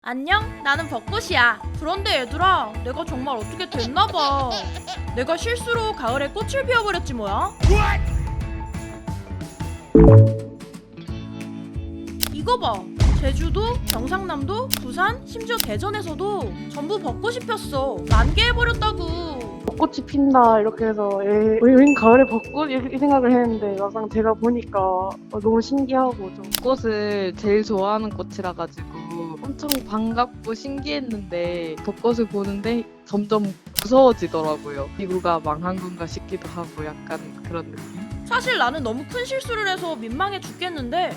안녕, 나는 벚꽃이야. 그런데 얘들아, 내가 정말 어떻게 됐나봐. 내가 실수로 가을에 꽃을 피워버렸지 뭐야. 이거 봐. 제주도, 경상남도, 부산, 심지어 대전에서도 전부 벚꽃이 폈어. 만개해버렸다고. 벚꽃이 핀다 이렇게 해서 웬 가을에 벚꽃? 이 생각을 했는데 막상 제가 보니까 너무 신기하고 좀 벚꽃을 제일 좋아하는 꽃이라 가지고 엄청 반갑고 신기했는데 벚꽃을 보는데 점점 무서워지더라고요. 지구가 망한 건가 싶기도 하고 약간 그런 느낌? 사실 나는 너무 큰 실수를 해서 민망해 죽겠는데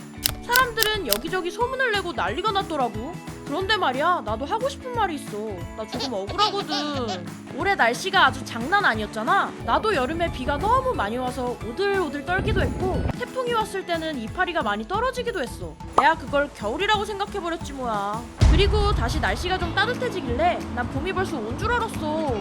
사람들은 여기저기 소문을 내고 난리가 났더라고. 그런데 말이야, 나도 하고 싶은 말이 있어. 나 조금 억울하거든. 올해 날씨가 아주 장난 아니었잖아. 나도 여름에 비가 너무 많이 와서 오들오들 떨기도 했고 태풍이 왔을 때는 이파리가 많이 떨어지기도 했어. 내가 그걸 겨울이라고 생각해버렸지 뭐야. 그리고 다시 날씨가 좀 따뜻해지길래 난 봄이 벌써 온 줄 알았어.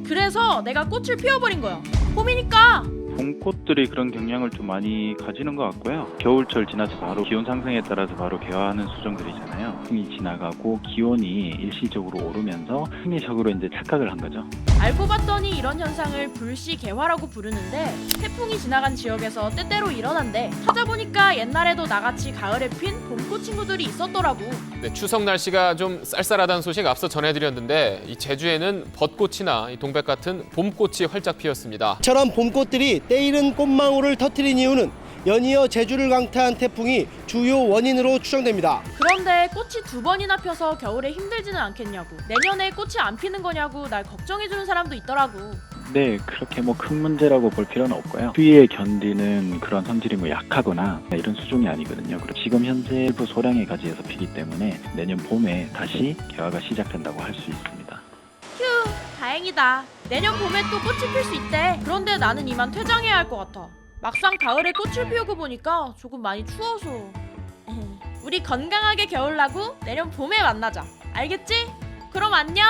그래서 내가 꽃을 피워버린 거야. 봄이니까. 봄꽃들이 그런 경향을 좀 많이 가지는 것 같고요. 겨울철 지나서 바로 기온 상승에 따라서 바로 개화하는 수종들이잖아요. 태풍이 지나가고 기온이 일시적으로 오르면서 심리적으로 이제 착각을 한 거죠. 알고 봤더니 이런 현상을 불시개화라고 부르는데 태풍이 지나간 지역에서 때때로 일어난대. 찾아보니까 옛날에도 나같이 가을에 핀 봄꽃 친구들이 있었더라고. 네, 추석 날씨가 좀 쌀쌀하다는 소식 앞서 전해드렸는데 이 제주에는 벚꽃이나 이 동백 같은 봄꽃이 활짝 피었습니다. 이처럼 봄꽃들이 때이른 꽃망울을 터뜨린 이유는 연이어 제주를 강타한 태풍이 주요 원인으로 추정됩니다. 그런데 꽃이 두 번이나 펴서 겨울에 힘들지는 않겠냐고. 내년에 꽃이 안 피는 거냐고 날 걱정해주는 사람도 있더라고. 네, 그렇게 뭐 큰 문제라고 볼 필요는 없고요. 추위에 견디는 그런 성질이 뭐 약하거나 이런 수종이 아니거든요. 그리고 지금 현재 일부 소량의 가지에서 피기 때문에 내년 봄에 다시 개화가 시작된다고 할 수 있습니다. 휴, 다행이다. 내년 봄에 또 꽃이 필 수 있대. 그런데 나는 이만 퇴장해야 할 것 같아. 막상 가을에 꽃을 피우고 보니까 조금 많이 추워서. 우리 건강하게 겨울 나고 내년 봄에 만나자. 알겠지? 그럼 안녕.